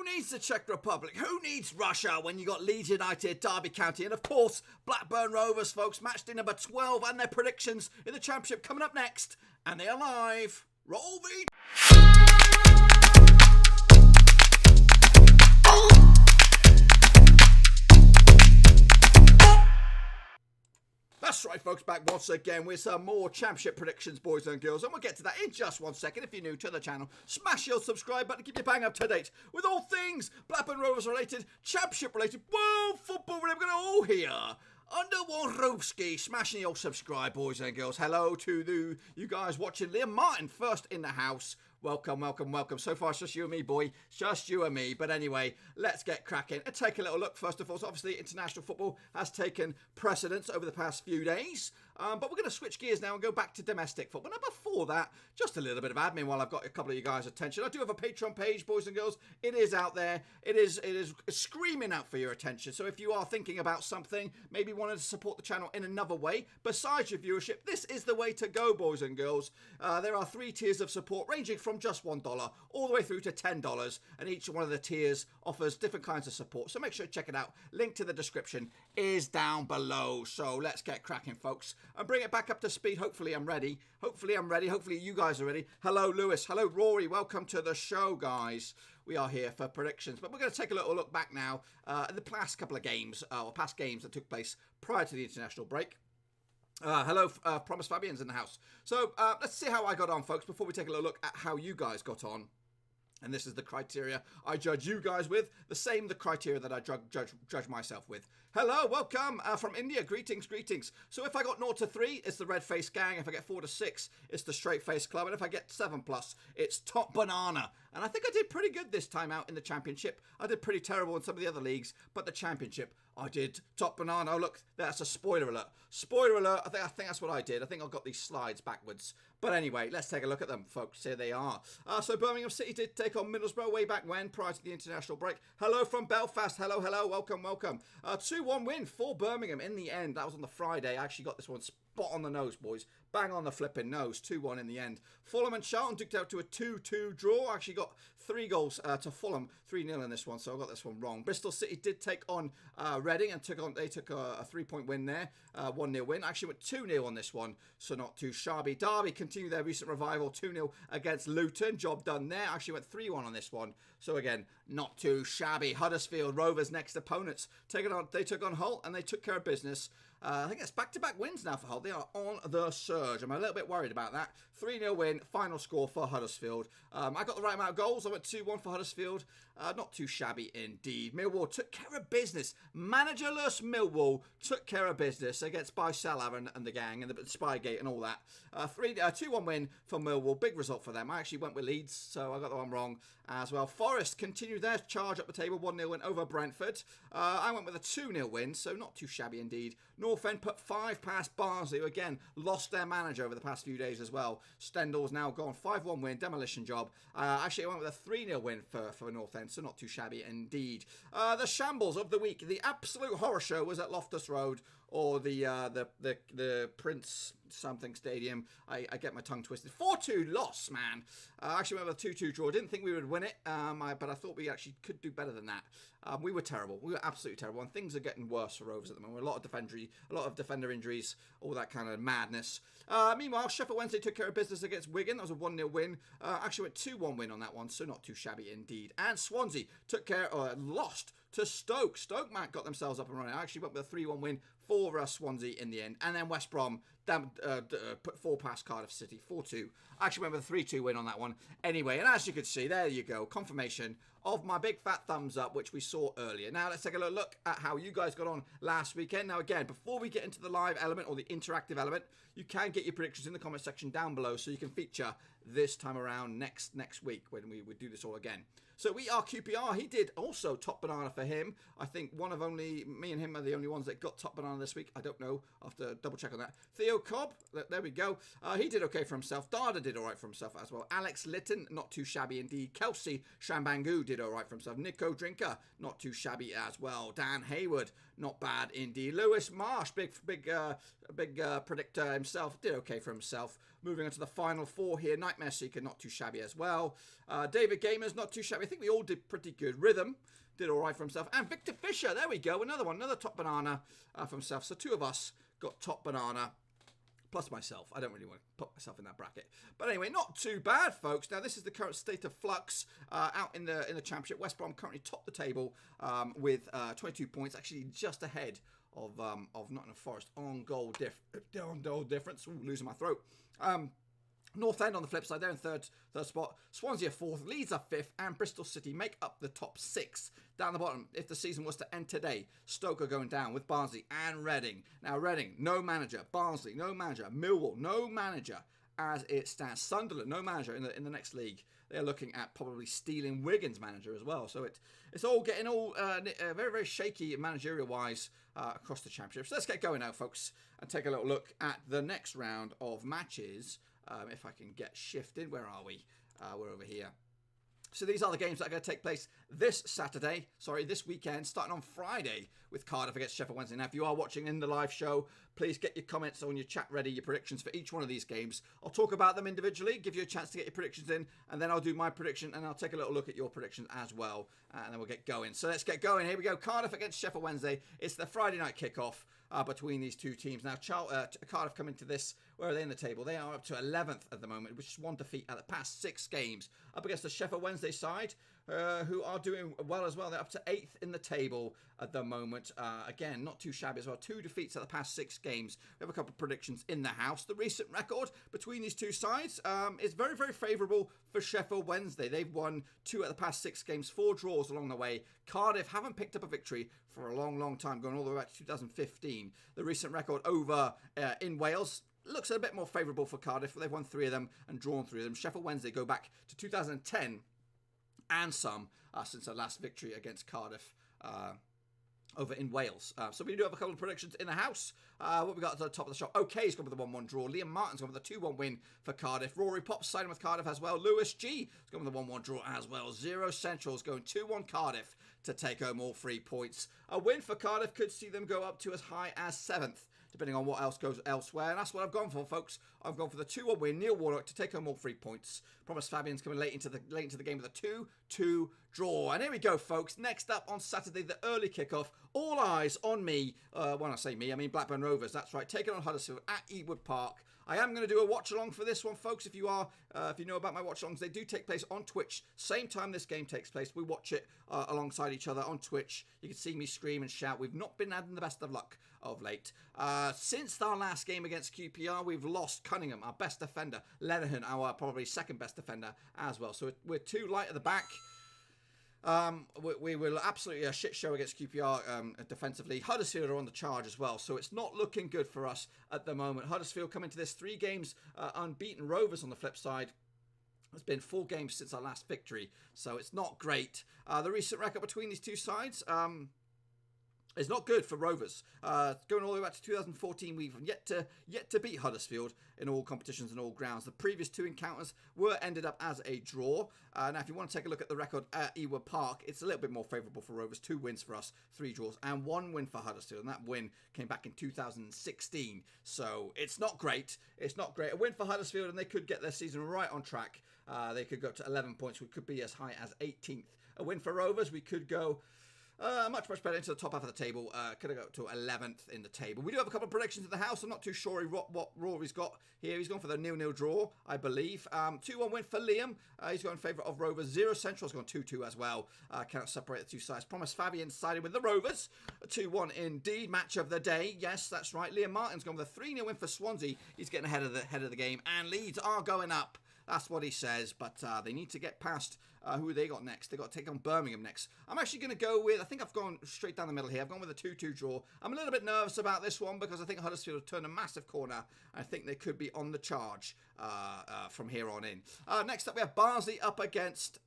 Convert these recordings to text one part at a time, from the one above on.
Who needs the Czech Republic? Who needs Russia when you got Leeds United, Derby County, and of course, Blackburn Rovers, folks. Matchday number 12 and their predictions in the Championship coming up next. And they are live. Roll the... That's right, folks, back once again with some more Championship predictions, boys and girls. And we'll get to that in just 1 second. If you're new to the channel, smash your subscribe button to keep you bang up to date with all things Blackburn Rovers related, Championship related, world football. We're going to all here under one roofski, smashing your subscribe, boys and girls. Hello to you guys watching. Liam Martin first in the house. Welcome, welcome, welcome. So far, it's just you and me, boy. It's just you and me. But anyway, let's get cracking and take a little look. First of all, so obviously, international football has taken precedence over the past few days. But we're going to switch gears now and go back to domestic football. Now, before that, just a little bit of admin while I've got a couple of you guys' attention. I do have a Patreon page, boys and girls. It is out there. It is screaming out for your attention. So if you are thinking about something, maybe wanting to support the channel in another way, besides your viewership, this is the way to go, boys and girls. There are 3 tiers of support, ranging from just $1 all the way through to $10. And each one of the tiers offers different kinds of support. So make sure to check it out. Link to the description is down below. So let's get cracking, folks, and bring it back up to speed. Hopefully I'm ready. Hopefully you guys are ready. Hello, Lewis. Hello, Rory. Welcome to the show, guys. We are here for predictions, but we're going to take a little look back now at the past couple of games, or past games that took place prior to the international break. Hello, Promise Fabian's in the house. So let's see how I got on, folks, before we take a little look at how you guys got on. And this is the criteria I judge you guys with, the criteria that I judge myself with. Hello, welcome from India. Greetings, greetings. So if I got 0 to 3, it's the Red Face Gang. If I get 4 to 6, it's the Straight Face Club. And if I get 7+, it's Top Banana. And I think I did pretty good this time out in the Championship. I did pretty terrible in some of the other leagues, but the Championship, I did Top Banana. Oh, look, that's a spoiler alert. Spoiler alert, I think that's what I did. I think I got these slides backwards. But anyway, let's take a look at them, folks. Here they are. So Birmingham City did take on Middlesbrough way back when, prior to the international break. Hello from Belfast. Hello, hello. Welcome, welcome. 2-1 win for Birmingham in the end. That was on the Friday. I actually got this one spot on the nose, boys. Bang on the flipping nose. 2-1 in the end. Fulham and Charlton duked out to a 2-2 draw. I actually got 3 goals to Fulham. 3-0 in this one, so I got this one wrong. Bristol City did take on Reading and they took a 3-point win there. 1-0 win. I actually went 2-0 on this one, so not too shabby. Derby continue their recent revival. 2-0 against Luton. Job done there. I actually went 3-1 on this one, so again, not too shabby. Huddersfield, Rovers next opponents. They took on Hull and they took care of business. I think it's back-to-back wins now for Hull. They are on the surge. I'm a little bit worried about that. 3-0 win, final score for Huddersfield. I got the right amount of goals. I went 2-1 for Huddersfield. Not too shabby indeed. Millwall took care of business. Managerless Millwall took care of business against Bicella and the gang and the Spygate and all that. 2-1 win for Millwall. Big result for them. I actually went with Leeds, so I got that one wrong as well. Forest continued their charge up the table. 1-0 win over Brentford. I went with a 2-0 win, so not too shabby indeed. North End put 5 past Barnsley, who again lost their manager over the past few days as well. Stendhal's now gone. 5-1 win, demolition job. Actually, I went with a 3-0 win for North End, so not too shabby indeed. The shambles of the week. The absolute horror show was at Loftus Road, or the Prince something stadium. I get my tongue twisted. 4-2 loss, man. I actually went with a 2-2 draw. Didn't think we would win it, but I thought we actually could do better than that. We were terrible. We were absolutely terrible, and things are getting worse for Rovers at the moment. A lot of defender injuries, all that kind of madness. Meanwhile, Sheffield Wednesday took care of business against Wigan. That was a 1-0 win. Actually went 2-1 win on that one, so not too shabby indeed. And Swansea lost to Stoke. Stoke, Matt, got themselves up and running. I actually went with a 3-1 win for Swansea in the end. And then West Brom put 4 past Cardiff City, 4-2. I actually went with a 3-2 win on that one. Anyway, and as you can see, there you go. Confirmation of my big fat thumbs up, which we saw earlier. Now, let's take a look at how you guys got on last weekend. Now, again, before we get into the live element or the interactive element, you can get your predictions in the comment section down below so you can feature this time around next week when we would do this all again. So we are QPR. He did also Top Banana for him. I think one of only me and him are the only ones that got Top Banana this week? I don't know. I'll have to double check on that. Theo Cobb, there we go. He did okay for himself. Dada did all right for himself as well. Alex Litton, not too shabby indeed. Kelsey Shambangu did all right for himself. Nico Drinker, not too shabby as well. Dan Hayward, not bad indeed. Lewis Marsh, big predictor himself, did okay for himself. Moving on to the final four here. Nightmare Seeker, not too shabby as well. David Gamers, not too shabby. I think we all did pretty good. Rhythm did all right for himself. And Victor Fisher, there we go. Another one, another top banana for himself. So two of us got top banana. Plus myself. I don't really want to put myself in that bracket. But anyway, not too bad, folks. Now, this is the current state of flux out in the Championship. West Brom currently top the table with 22 points, actually just ahead of Nottingham Forest on goal difference. Ooh, losing my throat. North End on the flip side, they're in third spot. Swansea are fourth, Leeds are fifth, and Bristol City make up the top six. Down the bottom, if the season was to end today, Stoke are going down with Barnsley and Reading. Now, Reading, no manager. Barnsley, no manager. Millwall, no manager as it stands. Sunderland, no manager in the next league. They're looking at probably stealing Wigan's manager as well. So it's all getting very, very shaky managerial-wise across the Championship. So let's get going now, folks, and take a little look at the next round of matches. If I can get shifted, where are we? We're over here. So these are the games that are going to take place this weekend, starting on Friday with Cardiff against Sheffield Wednesday. Now, if you are watching in the live show, please get your comments on your chat ready, your predictions for each one of these games. I'll talk about them individually, give you a chance to get your predictions in, and then I'll do my prediction, and I'll take a little look at your predictions as well, and then we'll get going. So let's get going. Here we go. Cardiff against Sheffield Wednesday. It's the Friday night kickoff between these two teams. Now, Cardiff come into this. Where are they in the table? They are up to 11th at the moment, which is one defeat at the past 6 games. Up against the Sheffield Wednesday side, who are doing well as well. They're up to 8th in the table at the moment. Again, not too shabby as well. 2 defeats at the past 6 games. We have a couple of predictions in the house. The recent record between these two sides is very, very favourable for Sheffield Wednesday. They've won 2 at the past 6 games, 4 draws along the way. Cardiff haven't picked up a victory for a long, long time, going all the way back to 2015. The recent record over in Wales looks a bit more favourable for Cardiff. They've won 3 of them and drawn 3 of them. Sheffield Wednesday go back to 2010 and some since their last victory against Cardiff over in Wales. So we do have a couple of predictions in the house. What we got at the top of the shop. OK's gone with a 1-1 draw. Liam Martin's gone with a 2-1 win for Cardiff. Rory Pop's siding with Cardiff as well. Lewis G has gone with a 1-1 draw as well. Zero Central's going 2-1 Cardiff to take home all 3 points. A win for Cardiff could see them go up to as high as 7th, depending on what else goes elsewhere. And that's what I've gone for, folks. I've gone for the 2-1 win. Neil Warnock to take home all 3 points. Promise Fabian's coming late into the game with a 2-2 draw. And here we go, folks. Next up on Saturday, the early kickoff. All eyes on me. When I say me, I mean Blackburn Rovers. That's right. Taking on Huddersfield at Ewood Park. I am going to do a watch-along for this one, folks. If you know about my watch-alongs, they do take place on Twitch. Same time this game takes place. We watch it alongside each other on Twitch. You can see me scream and shout. We've not been having the best of luck of late. Since our last game against QPR, we've lost Cunningham, our best defender. Lenihan, our probably second best defender as well. So we're too light at the back. We were absolutely a shit show against QPR defensively. Huddersfield are on the charge as well, so it's not looking good for us at the moment. Huddersfield come into this 3 games unbeaten. Rovers on the flip side. It's been 4 games since our last victory, so it's not great. The recent record between these two sides is not good for Rovers. Going all the way back to 2014, we've yet to beat Huddersfield in all competitions and all grounds. The previous 2 encounters were ended up as a draw. Now, if you want to take a look at the record at Ewood Park, it's a little bit more favourable for Rovers. 2 wins for us, 3 draws, and 1 win for Huddersfield. And that win came back in 2016. So it's not great. It's not great. A win for Huddersfield, and they could get their season right on track. They could go up to 11 points. We could be as high as 18th. A win for Rovers, we could go much better into the top half of the table. Could have got to 11th in the table. We do have a couple of predictions in the house. I'm not too sure what Rory's got here. He's gone for the 0-0 draw, I believe. 2-1 win for Liam. He's gone in favour of Rovers. Zero Central's gone 2-2 as well. Cannot separate the two sides. Promise Fabian sided with the Rovers. 2-1 indeed. Match of the day. Yes, that's right. Liam Martin's gone with a 3-0 win for Swansea. He's getting ahead of the game. And Leeds are going up. That's what he says, but they need to get past who they got next. They got to take on Birmingham next. I'm actually going to go with, I think I've gone straight down the middle here. I've gone with a 2-2 draw. I'm a little bit nervous about this one because I think Huddersfield have turned a massive corner. I think they could be on the charge from here on in. Next up, we have Barnsley up against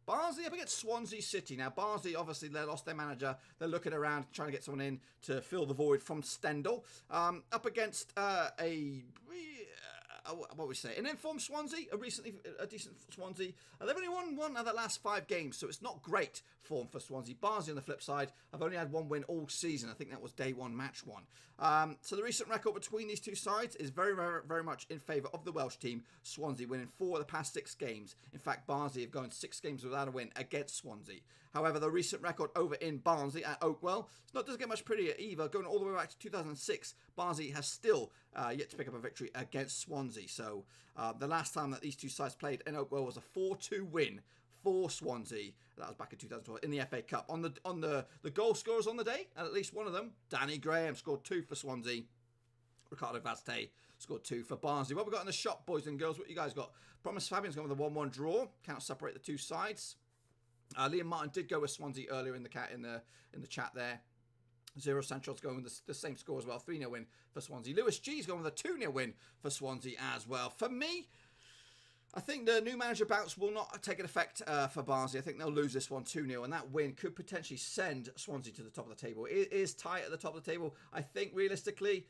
Barnsley up against Swansea City. Now, Barnsley, obviously, they lost their manager. They're looking around, trying to get someone in to fill the void from Stendhal. Up against what we say, an informed Swansea, a decent Swansea. They've only won one of the last 5 games, so it's not great form for Swansea. Barnsley, on the flip side, have only had 1 win all season. I think that was day 1, match 1. So the recent record between these two sides is very, very, very much in favour of the Welsh team, Swansea, winning 4 of the past 6 games. In fact, Barnsley have gone 6 games without a win against Swansea. However, the recent record over in Barnsley at Oakwell doesn't get much prettier either. Going all the way back to 2006, Barnsley has still yet to pick up a victory against Swansea. So the last time that these two sides played in Oakwell was a 4-2 win for Swansea. That was back in 2012 in the FA Cup. On the goal scorers on the day, at least one of them, Danny Graham, scored 2 for Swansea. Ricardo Vazte scored 2 for Barnsley. What have we got in the shop, boys and girls? What you guys got? Promise Fabian's gone with a 1-1 draw. Can't separate the two sides. Liam Martin did go with Swansea earlier in the chat there. Zero Sancho's going with the same score as well. 3-0 win for Swansea. Lewis G's going with a 2-0 win for Swansea as well. For me, I think the new manager bounce will not take an effect for Barnsley. I think they'll lose this one 2-0, and that win could potentially send Swansea to the top of the table. It is tight at the top of the table. I think realistically,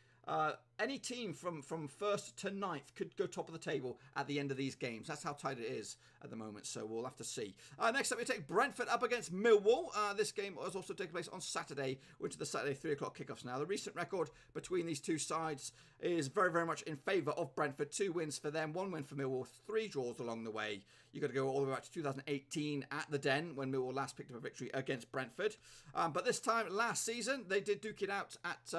any team from 1st to 9th could go top of the table at the end of these games. That's how tight it is at the moment, so we'll have to see. Next up, we take Brentford up against Millwall. This game was also taking place on Saturday, which is the Saturday 3 o'clock kickoffs now. The recent record between these two sides is very, very much in favour of Brentford. 2 wins for them, 1 win for Millwall, 3 draws along the way. You've got to go all the way back to 2018 at the Den, when Millwall last picked up a victory against Brentford. But this time, last season, they did duke it out at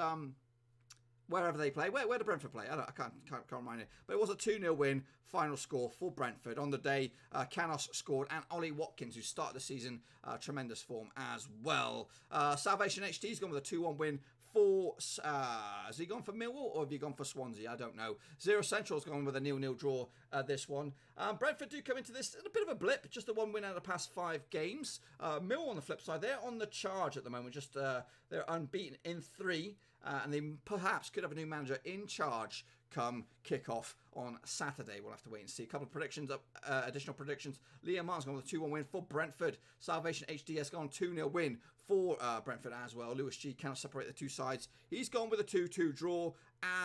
wherever they play. Where did Brentford play? I can't remind it. But it was a 2-0 win, final score for Brentford. On the day, Canos scored, and Ollie Watkins, who started the season, tremendous form as well. Salvation HT's gone with a 2-1 win for... has he gone for Millwall, or have you gone for Swansea? I don't know. Zero Central's gone with a 0-0 draw this one. Brentford do come into this in a bit of a blip, just a 1 win out of the past 5 games. Millwall on the flip side, they're on the charge at the moment. Just they're unbeaten in 3. And they perhaps could have a new manager in charge come kick-off on Saturday. We'll have to wait and see. A couple of predictions, additional predictions. Liam Martin's gone with a 2-1 win for Brentford. Salvation HD has gone 2-0 win for Brentford as well. Lewis G cannot separate the two sides. He's gone with a 2-2 draw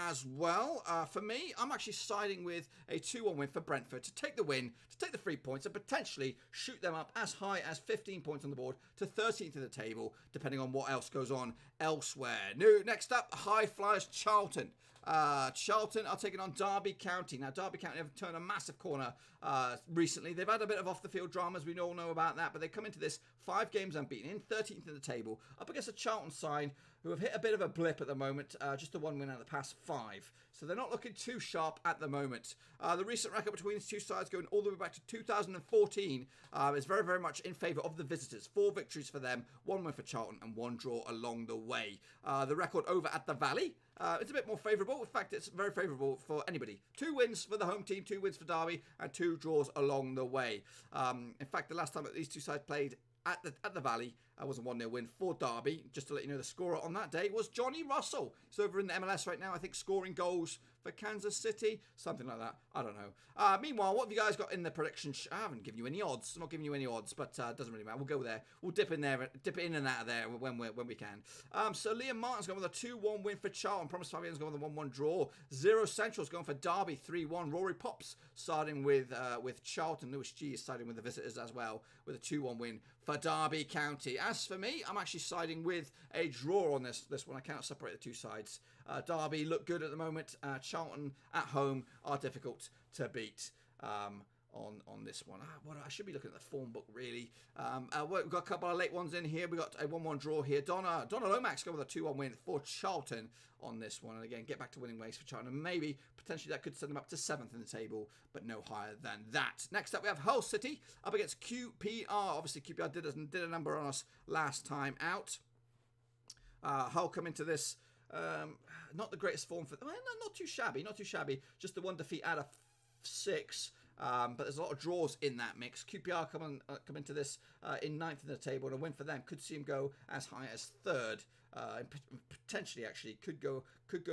as well. For me, I'm actually siding with a 2-1 win for Brentford to take the win, to take the 3 points, and potentially shoot them up as high as 15 points on the board to 13th in the table, depending on what else goes on elsewhere. Next up, High Flyers Charlton. Charlton are taking on Derby County. Now, Derby County have turned a massive corner recently. They've had a bit of off-the-field dramas. We all know about that. But they come into this 5 games unbeaten, in 13th in the table, up against a Charlton side who have hit a bit of a blip at the moment. Just the 1 win out of the past 5. So they're not looking too sharp at the moment. The recent record between these two sides, going all the way back to 2014, is very, very much in favour of the visitors. 4 victories for them, 1 win for Charlton, and 1 draw along the way. The record over at the Valley, it's a bit more favourable. In fact, it's very favourable for anybody. 2 wins for the home team, 2 wins for Derby, and 2 draws along the way. In fact, the last time that these two sides played at the Valley, was a 1-0 win for Derby. Just to let you know, the scorer on that day was Johnny Russell. He's over in the MLS right now, I think, scoring goals for Kansas City, something like that. I don't know. Meanwhile, what have you guys got in the prediction? I haven't given you any odds. I'm not giving you any odds, but it doesn't really matter. We'll go there. We'll dip in and out of there when we can. So Liam Martin's gone with a 2-1 win for Charlton. Promise Fabian's gone with a 1-1 draw. Zero Central's gone for Derby 3-1. Rory Pops starting with Charlton. Lewis G is siding with the visitors as well with a 2-1 win for Derby County. As for me, I'm actually siding with a draw on this one. I cannot separate the two sides. Derby look good at the moment. Charlton at home are difficult to beat on this one. I should be looking at the form book, really. We've got a couple of late ones in here. We've got a 1-1 draw here. Donna Lomax going with a 2-1 win for Charlton on this one. And again, get back to winning ways for Charlton. And maybe, potentially, that could send them up to 7th in the table, but no higher than that. Next up, we have Hull City up against QPR. Obviously, QPR did a number on us last time out. Hull come into this... not the greatest form for them. Not too shabby. Just the 1 defeat out of 6. But there's a lot of draws in that mix. QPR come into this in 9th in the table, and a win for them could see them go as high as 3rd. And potentially, actually, could go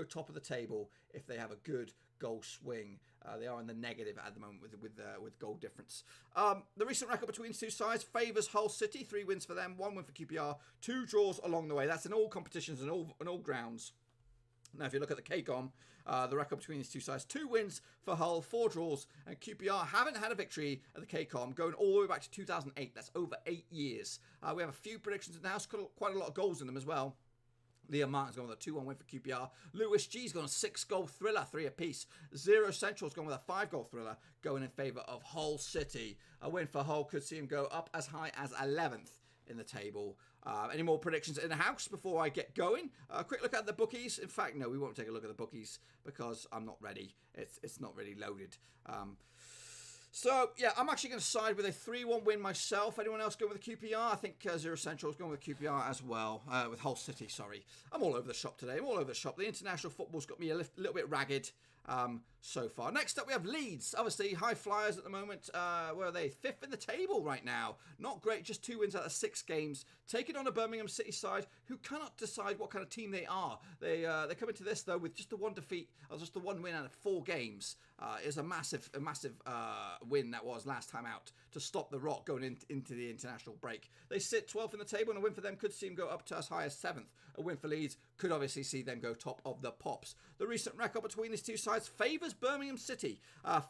top of the table if they have a good goal swing. They are in the negative at the moment with goal difference. The recent record between these two sides favours Hull City. 3 wins for them, 1 win for QPR, 2 draws along the way. That's in all competitions and all grounds. Now, if you look at the KCOM, the record between these two sides, 2 wins for Hull, 4 draws, and QPR haven't had a victory at the KCOM going all the way back to 2008. That's over 8 years. We have a few predictions in the house, quite a lot of goals in them as well. Liam Martin's gone with a 2-1 win for QPR. Lewis G's gone a 6-goal thriller, 3 apiece. Zero Central's gone with a 5-goal thriller, going in favour of Hull City. A win for Hull could see him go up as high as 11th in the table. Any more predictions in the house before I get going? A quick look at the bookies. In fact, no, we won't take a look at the bookies because I'm not ready. It's not really loaded. So, yeah, I'm actually going to side with a 3-1 win myself. Anyone else go with the QPR? I think Zero Central is going with QPR as well. With Hull City, sorry. I'm all over the shop today. I'm all over the shop. The international football's got me a little bit ragged so far. Next up, we have Leeds. Obviously, high flyers at the moment. Where are they? 5th in the table right now. Not great. Just 2 wins out of 6 games. Taking on a Birmingham City side who cannot decide what kind of team they are. They come into this, though, with just the 1 defeat, or just the 1 win out of 4 games. It was a massive win that was last time out to stop the rot going into the international break. They sit 12th in the table, and a win for them could see them go up to as high as 7th. A win for Leeds could obviously see them go top of the pops. The recent record between these two sides favours Birmingham City.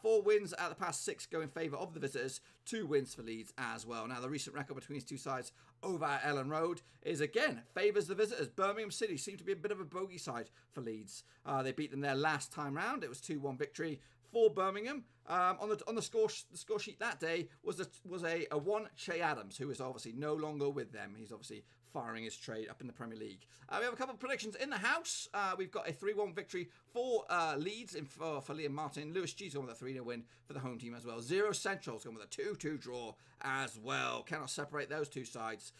4 wins out of the past 6 go in favour of the visitors. 2 wins for Leeds as well. Now, the recent record between these two sides over at Ellen Road is, again, favours the visitors. Birmingham City seem to be a bit of a bogey side for Leeds. They beat them there last time round. It was 2-1 victory for Birmingham. On the score sheet that day was a one Che Adams, who is obviously no longer with them. He's obviously firing his trade up in the Premier League. We have a couple of predictions in the house. We've got a 3-1 victory for Leeds for Liam Martin. Lewis G's gone with a 3-0 win for the home team as well. Zero Central's gone with a 2-2 draw as well. Cannot separate those two sides.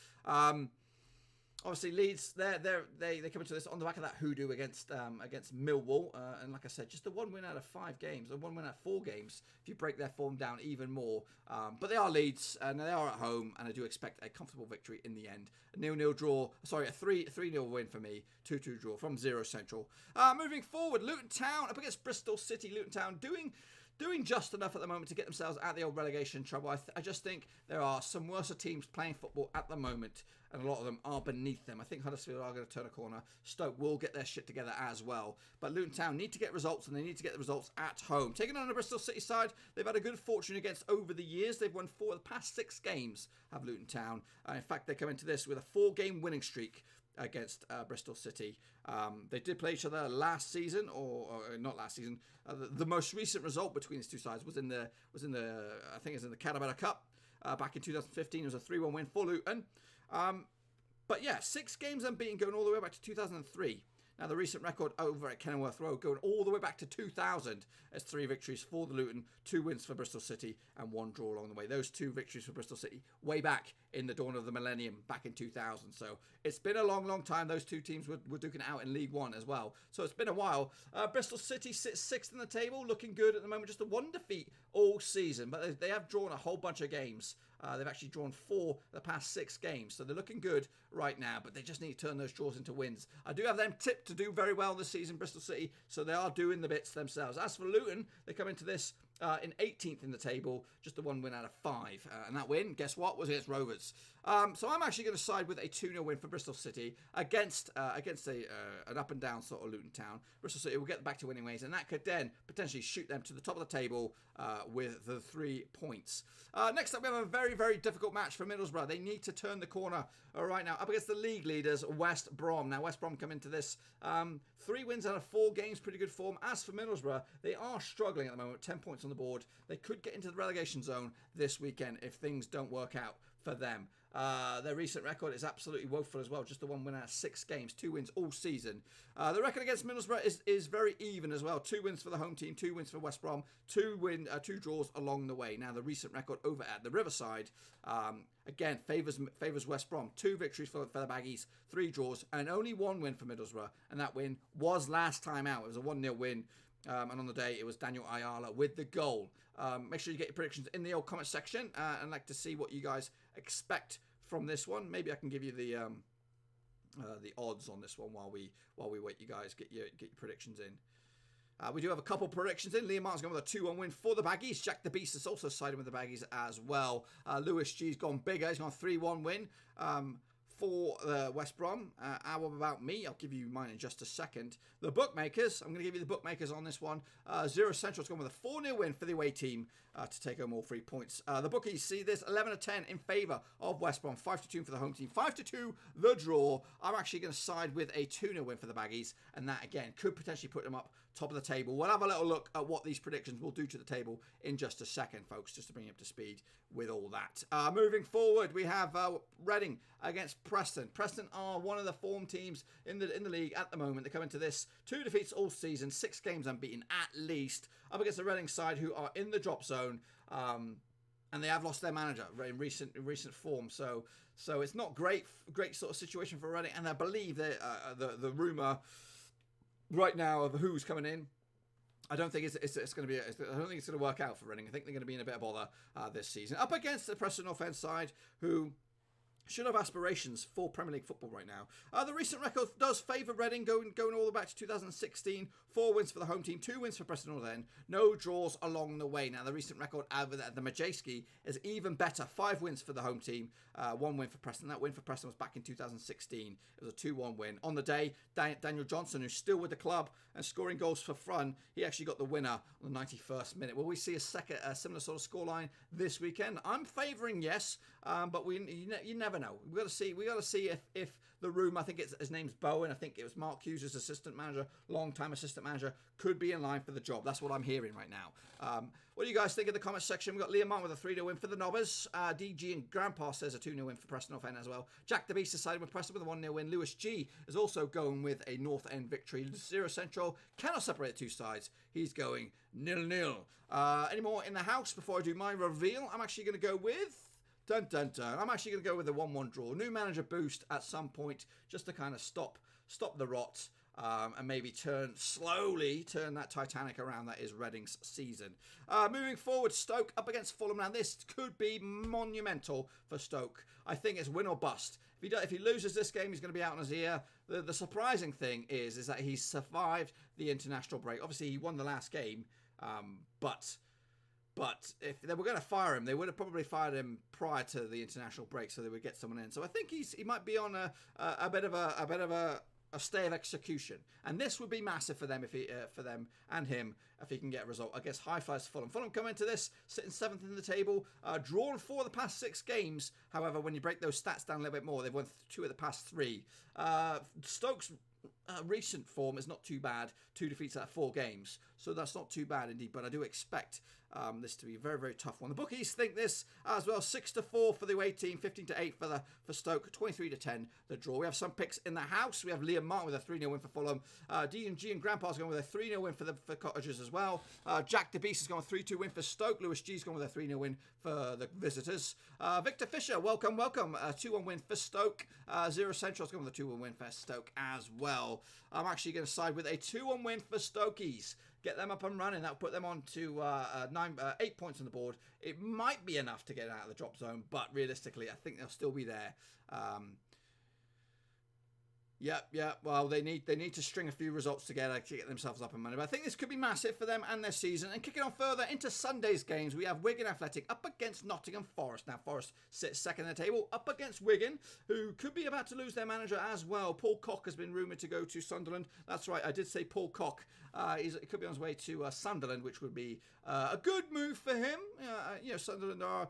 Obviously, Leeds, they come into this on the back of that hoodoo against Millwall. And like I said, just a 1 win out of 5 games, a 1 win out of 4 games, if you break their form down even more. But they are Leeds, and they are at home, and I do expect a comfortable victory in the end. A 0-0 draw, sorry, a 3-0 win for me, 2-2 draw from Zero Central. Moving forward, Luton Town up against Bristol City. Luton Town doing just enough at the moment to get themselves out of the old relegation trouble. I just think there are some worse teams playing football at the moment, and a lot of them are beneath them. I think Huddersfield are going to turn a corner. Stoke will get their shit together as well. But Luton Town need to get results, and they need to get the results at home. Taking on the Bristol City side, they've had a good fortune against over the years. They've won 4 of the past 6 games, have Luton Town. In fact, they come into this with a 4-game winning streak against Bristol City. They did play each other last season, or not last season. The most recent result between these two sides was in the I think it's in the Catabella Cup back in 2015. It was a 3-1 win for Luton. But yeah, 6 games unbeaten going all the way back to 2003. Now, the recent record over at Kenilworth Road going all the way back to 2000 as 3 victories for the Luton, 2 wins for Bristol City, and 1 draw along the way. Those 2 victories for Bristol City way back in the dawn of the millennium, back in 2000. So it's been a long, long time. Those 2 teams were duking it out in League One as well. So it's been a while. Bristol City sits 6th in the table, looking good at the moment. Just a 1 defeat all season, but they have drawn a whole bunch of games. They've actually drawn 4 the past 6 games, so they're looking good right now, but they just need to turn those draws into wins. I do have them tipped to do very well this season, Bristol City, so they are doing the bits themselves. As for Luton, they come into this in 18th in the table, just a 1 win out of 5. And that win, guess what, was against Rovers. So I'm actually going to side with a 2-0 win for Bristol City against an up and down sort of Luton Town. Bristol City will get back to winning ways, and that could then potentially shoot them to the top of the table with the 3 points. Next up, we have a very, very difficult match for Middlesbrough. They need to turn the corner right now up against the league leaders, West Brom. Now, West Brom come into this 3 wins out of 4 games, pretty good form. As for Middlesbrough, they are struggling at the moment, 10 points on the board. They could get into the relegation zone this weekend if things don't work out for them. Their recent record is absolutely woeful as well. Just the 1 win out of 6 games, 2 wins all season. The record against Middlesbrough is very even as well. 2 wins for the home team, 2 wins for West Brom, 2 draws along the way. Now, the recent record over at the Riverside, again, favours West Brom. 2 victories for the Baggies, 3 draws, and only 1 win for Middlesbrough. And that win was last time out. It was a 1-0 win. And on the day, it was Daniel Ayala with the goal. Make sure you get your predictions in the old comment section. And I'd like to see what you guys expect from this one. Maybe I can give you the odds on this one while we wait. You guys get your predictions in. We do have a couple predictions in. Liam Martin's gone with a 2-1 win for the Baggies. Jack the Beast is also siding with the Baggies as well. Lewis G's gone bigger. He's gone 3-1 win for West Brom. How about me? I'll give you mine in just a second. The bookmakers, I'm going to give you the bookmakers on this one. Zero Central's gone with a 4-0 win for the away team to take home all 3 points. The bookies see this 11-10 in favour of West Brom, 5-2 for the home team, 5-2 the draw. I'm actually going to side with a 2-0 win for the Baggies, and that again could potentially put them up top of the table. We'll have a little look at what these predictions will do to the table in just a second, folks, just to bring you up to speed with all that. Moving forward, we have Reading against Preston. Preston are one of the form teams in the league at the moment. They come into this 2 defeats all season, 6 games unbeaten at least, up against the Reading side who are in the drop zone. And they have lost their manager in recent form, so it's not great sort of situation for Reading. And I believe that the rumor right now of who's coming in, I don't think it's going to be. I don't think it's going to work out for Reading. I think they're going to be in a bit of bother this season, up against the Preston North End side, who should have aspirations for Premier League football right now. The recent record does favour Reading, going all the way back to 2016. 4 wins for the home team, 2 wins for Preston North End, no draws along the way. Now, the recent record at the Matchday is even better. 5 wins for the home team, 1 win for Preston. That win for Preston was back in 2016. It was a 2-1 win. On the day, Daniel Johnson, who's still with the club and scoring goals for fun, he actually got the winner on the 91st minute. Will we see a similar sort of scoreline this weekend? I'm favouring yes, but you never know. We got to see if the room, I think his name's Bowen, I think it was Mark Hughes' assistant manager, long-time assistant manager, could be in line for the job. That's what I'm hearing right now. What do you guys think in the comments section? We've got Liam Martin with a 3-0 win for the Nobbers. DG and Grandpa says a 2-0 win for Preston North End as well. Jack the Beast is siding with Preston with a 1-0 win. Lewis G is also going with a North End victory. Zero Central cannot separate the two sides. He's going 0-0. Any more in the house before I do my reveal? I'm actually going to go with... Dun, dun, dun. I'm actually going to go with a 1-1 draw. New manager boost at some point just to kind of stop the rot and maybe slowly turn that Titanic around that is Reading's season. Moving forward, Stoke up against Fulham. Now, this could be monumental for Stoke. I think it's win or bust. If he loses this game, he's going to be out on his ear. The surprising thing is that he's survived the international break. Obviously, he won the last game, but if they were going to fire him, they would have probably fired him prior to the international break, so they would get someone in. So I think he might be on a bit of a stay of execution, and this would be massive for them for them and him if he can get a result. I guess high flies Fulham. Fulham come into this sitting 7th in the table, drawn 4 of the past 6 games. However, when you break those stats down a little bit more, they've won 2 of the past 3. Stokes. Recent form is not too bad. 2 defeats out of 4 games, so that's not too bad indeed. But I do expect this to be a very, very tough one. The bookies think this as well. 6-4 for the away team, 15-8 for Stoke, 23-10 the draw. We have some picks in the house. We have Liam Martin with a 3-0 win for Fulham. D&G and Grandpa's going with a 3-0 win for Cottagers as well. Jack the Beast has gone with a 3-2 win for Stoke. Lewis G's gone with a 3-0 win for the visitors. Victor Fisher, welcome. A 2-1 win for Stoke. Zero Central's gone with a 2-1 win for Stoke as well. I'm actually going to side with a 2-1 win for Stokies. Get them up and running. That'll put them on to 8 points on the board. It might be enough to get out of the drop zone, but realistically, I think they'll still be there. Yeah. Well, they need to string a few results together to get themselves up and running. But I think this could be massive for them and their season. And kicking on further into Sunday's games, we have Wigan Athletic up against Nottingham Forest. Now, Forest sits second in the table, up against Wigan, who could be about to lose their manager as well. Paul Cock has been rumoured to go to Sunderland. That's right, I did say Paul Cock. He could be on his way to Sunderland, which would be a good move for him. Sunderland are,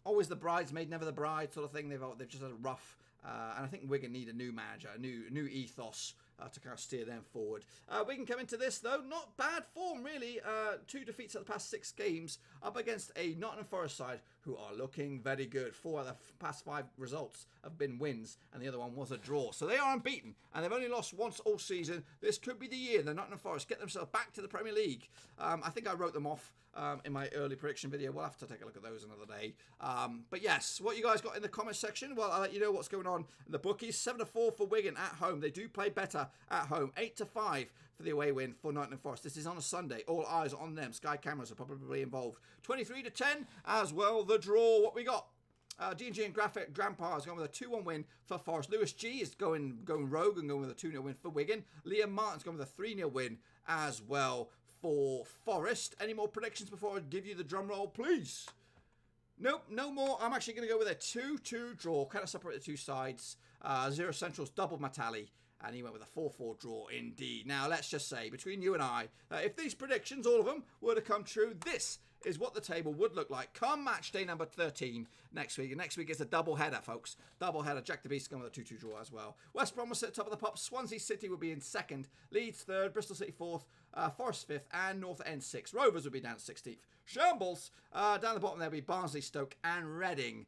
always the bridesmaid, never the bride sort of thing. They've just had a rough. And I think Wigan need a new manager, a new ethos to kind of steer them forward. Wigan come into this, though, not bad form, really. 2 defeats at the past 6 games, up against a Nottingham Forest side who are looking very good. 4 out of the past 5 results have been wins, and the other one was a draw. So they are unbeaten, and they've only lost once all season. This could be the year the Nottingham Forest get themselves back to the Premier League. I think I wrote them off in my early prediction video. We'll have to take a look at those another day. But yes, what you guys got in the comment section? Well, I'll let you know what's going on in the bookies. 7-4 for Wigan at home. They do play better at home. 8-5 for the away win for Nottingham Forest. This is on a Sunday. All eyes on them. Sky cameras are probably involved. 23-10 as well. The draw. What we got? D&G and Grandpa is going with a 2-1 win for Forest. Lewis G is going rogue and going with a 2-0 win for Wigan. Liam Martin's going with a 3-0 win as well for Forest. Any more predictions before I give you the drum roll, please? Nope, no more. I'm actually going to go with a 2-2 draw. Kind of separate the two sides. Zero Centrals doubled my tally. And he went with a 4-4 draw indeed. Now, let's just say, between you and I, if these predictions, all of them, were to come true, this is what the table would look like come match day number 13 next week. And next week is a double header, folks. Double header. Jack the Beast going with a 2-2 draw as well. West Brom will sit at the top of the pop. Swansea City will be in second. Leeds third. Bristol City fourth. Forest fifth. And North End sixth. Rovers will be down 16th. Shambles. Down the bottom there will be Barnsley, Stoke and Reading.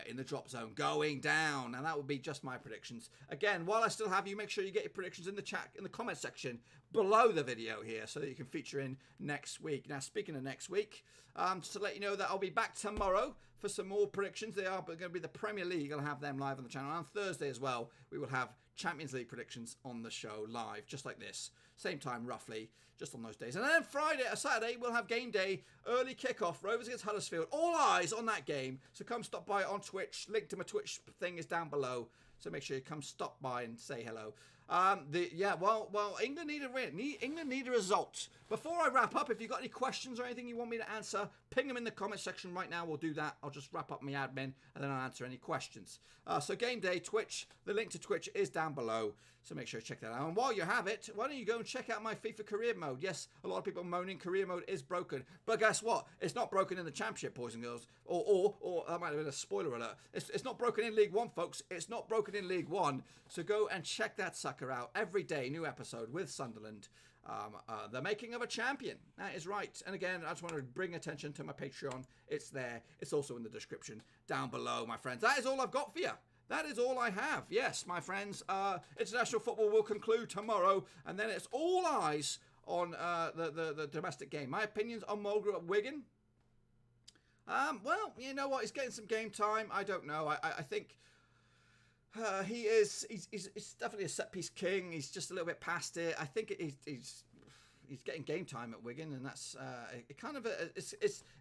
In the drop zone going down, and that would be just my predictions. Again, while I still have you, make sure you get your predictions in the chat, in the comment section below the video here, so that you can feature in next week. Now, speaking of next week, just to let you know that I'll be back tomorrow for some more predictions. They are going to be the Premier League. I'll have them live on the channel. On Thursday as well, we will have Champions League predictions on the show live, just like this. Same time, roughly, just on those days. And then Saturday, we'll have game day, early kickoff, Rovers against Huddersfield. All eyes on that game. So come stop by on Twitch. Link to my Twitch thing is down below. So make sure you come stop by and say hello. England need a win. England need a result. Before I wrap up, if you've got any questions or anything you want me to answer, ping them in the comment section right now. We'll do that. I'll just wrap up my admin and then I'll answer any questions. So game day, Twitch. The link to Twitch is down below. So make sure you check that out. And while you have it, why don't you go and check out my FIFA career mode? Yes, a lot of people moaning career mode is broken. But guess what? It's not broken in the Championship, boys and girls. Or that might have been a spoiler alert. It's not broken in League One, folks. It's not broken in League One. So go and check that sucker out. Every day, new episode with Sunderland. The making of a champion. That is right. And again, I just want to bring attention to my Patreon. It's there. It's also in the description down below, my friends. That is all I've got for you. That is all I have. Yes, my friends. International football will conclude tomorrow. And then it's all eyes on the domestic game. My opinions on Mulgrew at Wigan. Well, you know what? He's getting some game time. I don't know. I think... he's definitely a set piece king. He's just a little bit past it. I think he's getting game time at Wigan, and that's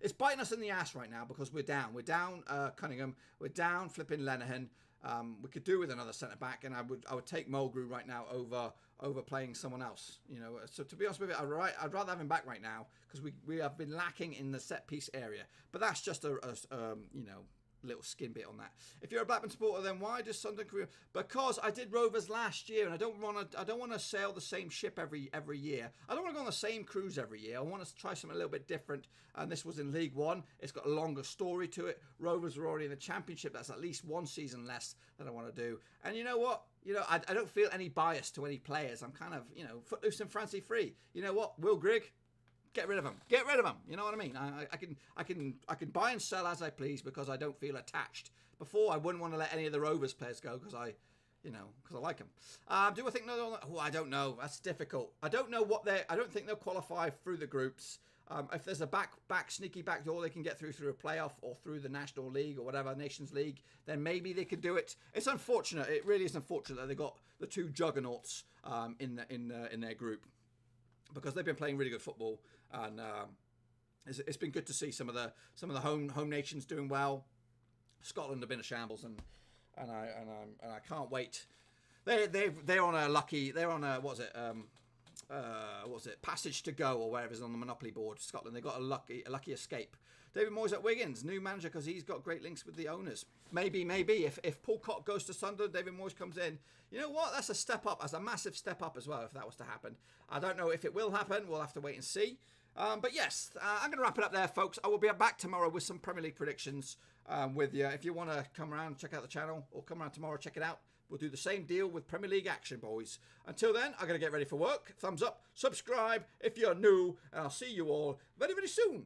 it's biting us in the ass right now because we're down. We're down Cunningham. We're down flipping Lenihan. We could do with another centre back, and I would take Mulgrew right now over playing someone else. You know, so to be honest with you, I'd rather have him back right now because we have been lacking in the set piece area. But that's just a little skin bit on that. If you're a Blackburn supporter, then why does Sunderland career? Because I did Rovers last year, and I don't want to sail the same ship every year. I don't want to go on the same cruise every year. I want to try something a little bit different. And this was in League One. It's got a longer story to it. Rovers were already in the Championship. That's at least one season less than I want to do. And you know what? I don't feel any bias to any players. I'm kind of footloose and fancy free. You know what? Will Grigg. Get rid of him. Get rid of him. You know what I mean? I can buy and sell as I please because I don't feel attached. Before I wouldn't want to let any of the Rovers players go because I like them. Do I think no? Oh, I don't know. That's difficult. I don't know I don't think they'll qualify through the groups. If there's a sneaky back door they can get through a playoff or through the National League or whatever Nations League, then maybe they could do it. It's unfortunate. It really is unfortunate that they got the two juggernauts in their group. Because they've been playing really good football, and it's been good to see some of the home nations doing well. Scotland have been a shambles, and I can't wait. They're on a passage to go or whatever is on the Monopoly board. Scotland, they got a lucky escape. David Moyes at Wigan's new manager because he's got great links with the owners. Maybe if Paul Cott goes to Sunderland, David Moyes comes in. You know what? That's a step up. That's a massive step up as well if that was to happen. I don't know if it will happen. We'll have to wait and see. But yes, I'm going to wrap it up there, folks. I will be back tomorrow with some Premier League predictions with you. If you want to come around and check out the channel or come around tomorrow, check it out. We'll do the same deal with Premier League action, boys. Until then, I'm going to get ready for work. Thumbs up, subscribe if you're new, and I'll see you all very, very soon.